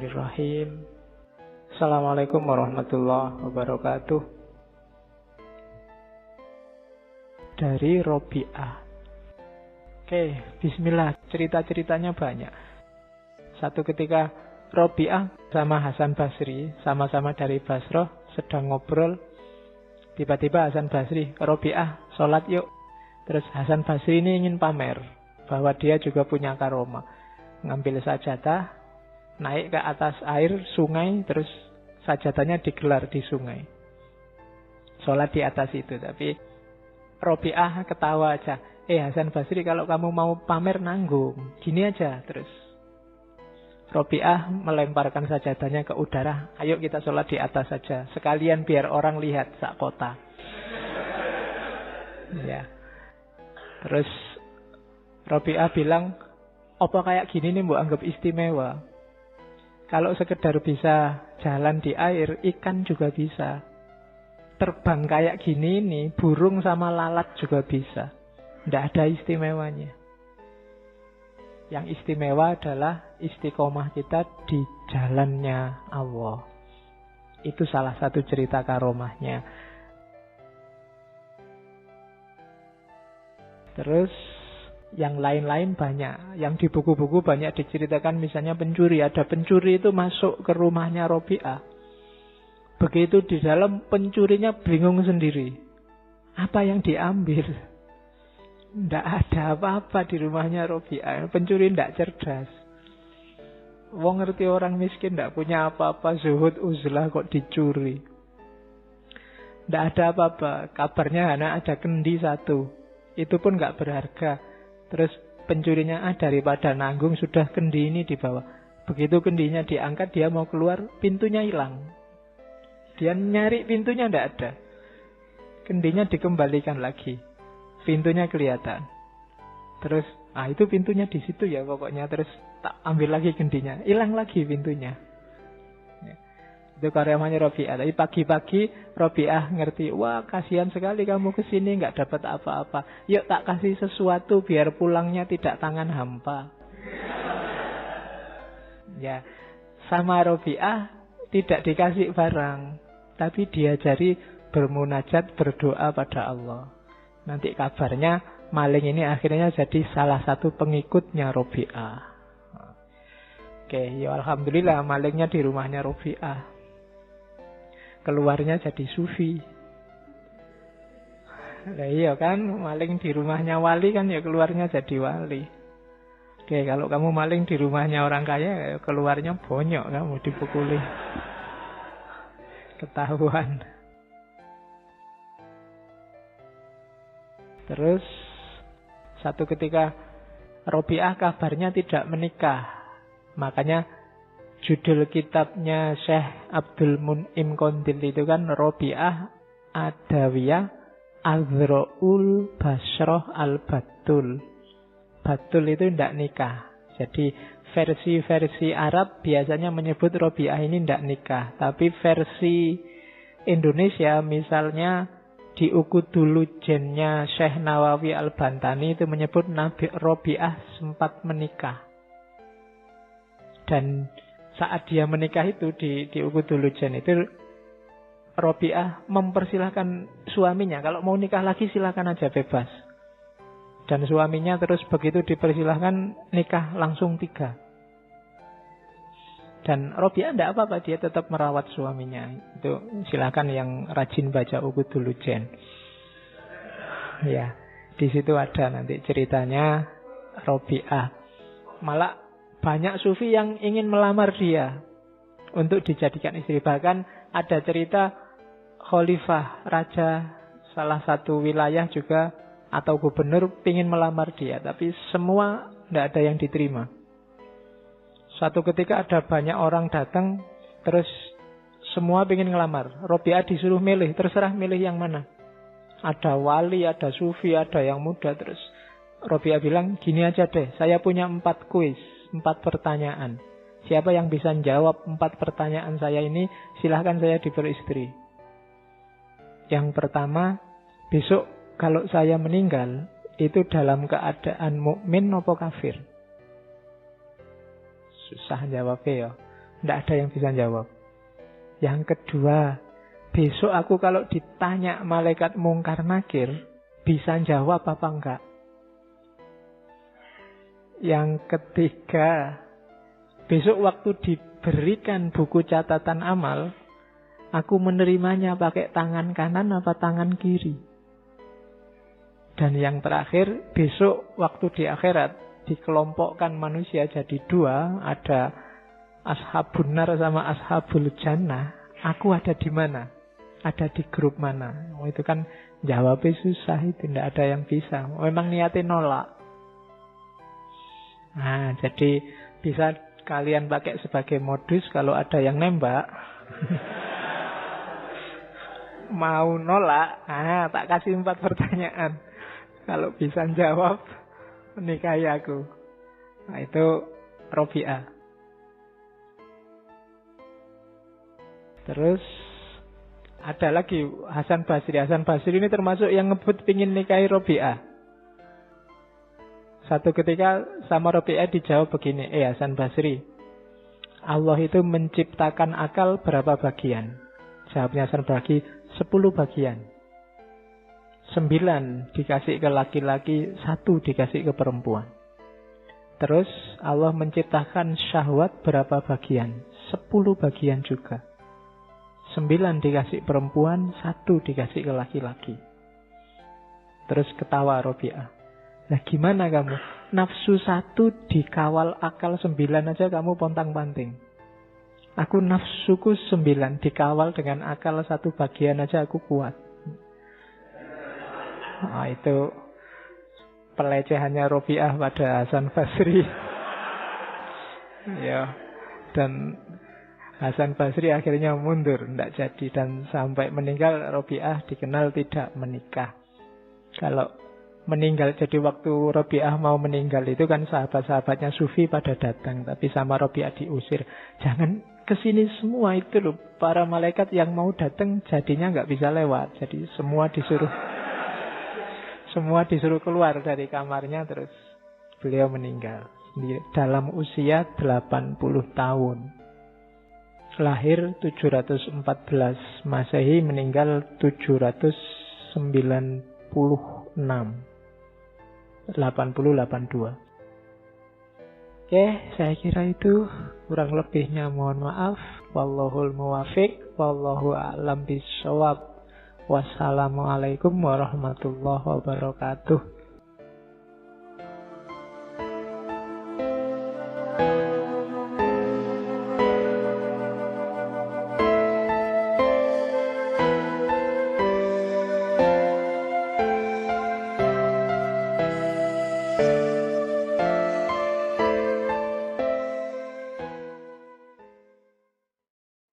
Bismillahirrahmanirrahim. Assalamualaikum warahmatullahi wabarakatuh. Dari Robi'ah. Oke, bismillah. Cerita-ceritanya banyak. Satu ketika Robi'ah sama Hasan Basri, sama-sama dari Basrah, sedang ngobrol. Tiba-tiba Hasan Basri, Robi'ah, sholat yuk. Terus Hasan Basri ini ingin pamer bahwa dia juga punya karomah. Ngambil sajadah, naik ke atas air sungai, terus sajadahnya digelar di sungai. Sholat di atas itu. Tapi Robi'ah ketawa aja. Hasan Basri, kalau kamu mau pamer nanggung, gini aja. Terus Robi'ah melemparkan sajadahnya ke udara. Ayo kita sholat di atas saja, sekalian biar orang lihat sak kota. Ya. Terus Robi'ah bilang, apa kayak gini nih mbok anggap istimewa? Kalau sekedar bisa jalan di air, ikan juga bisa. Terbang kayak gini nih, burung sama lalat juga bisa. Tidak ada istimewanya. Yang istimewa adalah istiqomah kita di jalannya Allah. Itu salah satu cerita karomahnya. Terus yang lain-lain banyak. Yang di buku-buku banyak diceritakan, misalnya pencuri. Ada pencuri itu masuk ke rumahnya Robi'ah. Begitu di dalam, pencurinya bingung sendiri. Apa yang diambil? Tidak ada apa-apa di rumahnya Robi'ah. Pencuri tidak cerdas. Wong ngerti orang miskin tidak punya apa-apa, zuhud uzlah kok dicuri. Tidak ada apa-apa. Kabarnya hanya ada kendi satu. Itu pun tidak berharga. Terus pencurinya, daripada nanggung, sudah kendi ini dibawa. Begitu kendinya diangkat, dia mau keluar, pintunya hilang. Dia nyari pintunya, tidak ada. Kendinya dikembalikan lagi, pintunya kelihatan. Terus, itu pintunya di situ ya pokoknya. Terus tak ambil lagi kendinya, hilang lagi pintunya. Itu karyanya Robi'ah. Tapi pagi-pagi Robi'ah ngerti, wah kasihan sekali kamu kesini nggak dapat apa-apa. Yuk tak kasih sesuatu biar pulangnya tidak tangan hampa. Ya, sama Robi'ah tidak dikasih barang, tapi diajari bermunajat, berdoa pada Allah. Nanti kabarnya maling ini akhirnya jadi salah satu pengikutnya Robi'ah. Oke, ya alhamdulillah malingnya di rumahnya Robi'ah. Keluarnya jadi sufi. Nah, iya kan, maling di rumahnya wali kan ya keluarnya jadi wali. Oke, kalau kamu maling di rumahnya orang kaya, keluarnya bonyok, kamu dipukuli. Ketahuan. Terus satu ketika Robi'ah kabarnya tidak menikah. Makanya judul kitabnya Syekh Abdul Mun'im Kondil itu kan Robi'ah Adawiyah Azra'ul Basroh Al-Batul. Batul itu tidak nikah. Jadi versi-versi Arab biasanya menyebut Robi'ah ini tidak nikah. Tapi versi Indonesia misalnya di Ukudulu Jennya Syekh Nawawi Al-Bantani itu menyebut Nabi Robi'ah sempat menikah. Dan saat dia menikah itu di Ukudulu Jen itu Robi'ah mempersilahkan suaminya, kalau mau nikah lagi silakan aja, bebas. Dan suaminya terus begitu dipersilahkan nikah langsung 3. Dan Robi'ah tidak apa-apa, dia tetap merawat suaminya. Itu silakan yang rajin baca Ukudulu Jen. Ya, di situ ada nanti ceritanya Robi'ah. Malah banyak sufi yang ingin melamar dia untuk dijadikan istri. Bahkan ada cerita khalifah, raja salah satu wilayah juga atau gubernur ingin melamar dia, tapi semua tidak ada yang diterima. Suatu ketika ada banyak orang datang, terus semua ingin ngelamar. Robi'ah disuruh milih, terserah milih yang mana. Ada wali, ada sufi, ada yang muda. Terus Robi'ah bilang, gini aja deh, saya punya 4 kuis, 4 pertanyaan. Siapa yang bisa jawab 4 pertanyaan saya ini, silahkan saya diberi istri. Yang pertama, besok kalau saya meninggal, itu dalam keadaan mukmin atau kafir? Susah jawabnya ya. Tidak ada yang bisa jawab. Yang kedua, besok aku kalau ditanya malaikat mungkar nakir, bisa jawab apa enggak? Yang ketiga, besok waktu diberikan buku catatan amal, aku menerimanya pakai tangan kanan apa tangan kiri? Dan yang terakhir, besok waktu di akhirat dikelompokkan manusia jadi dua, ada ashabun nar sama ashabul jannah. Aku ada di mana? Ada di grup mana? Itu kan jawabnya susah, itu tidak ada yang bisa. Memang niatnya nolak. Nah, jadi bisa kalian pakai sebagai modus kalau ada yang nembak. Mau nolak, tak kasih 4 pertanyaan. Kalau bisa jawab, menikahi aku. Nah, itu Robi'ah. Terus ada lagi Hasan Basri. Hasan Basri ini termasuk yang ngebut pingin nikahi Robi'ah. Satu ketika sama Robi'ah dijawab begini, Hasan Basri, Allah itu menciptakan akal berapa bagian? Jawabnya Hasan Basri, 10 bagian. 9 dikasih ke laki-laki, 1 dikasih ke perempuan. Terus Allah menciptakan syahwat berapa bagian? 10 bagian juga. 9 dikasih perempuan, 1 dikasih ke laki-laki. Terus ketawa Robi'ah. Nah gimana kamu? Nafsu 1 dikawal akal 9 aja kamu pontang-panting. Aku nafsuku 9 dikawal dengan akal 1 bagian aja aku kuat. Nah, itu pelecehannya Robi'ah pada Hasan Basri. Ya, dan Hasan Basri akhirnya mundur, tidak jadi, dan sampai meninggal Robi'ah dikenal tidak menikah. Kalau meninggal, jadi waktu Robi'ah mau meninggal itu kan sahabat-sahabatnya Sufi pada datang, tapi sama Robi'ah diusir. Jangan kesini semua itu loh, para malaikat yang mau datang jadinya nggak bisa lewat. Jadi semua disuruh keluar dari kamarnya, terus beliau meninggal dalam usia 80 tahun. Lahir 714 Masehi, meninggal 796 80-82. Oke, saya kira itu, kurang lebihnya mohon maaf. Wallahul muwafiq, wallahu a'lam bishawab. Wassalamualaikum warahmatullahi wabarakatuh.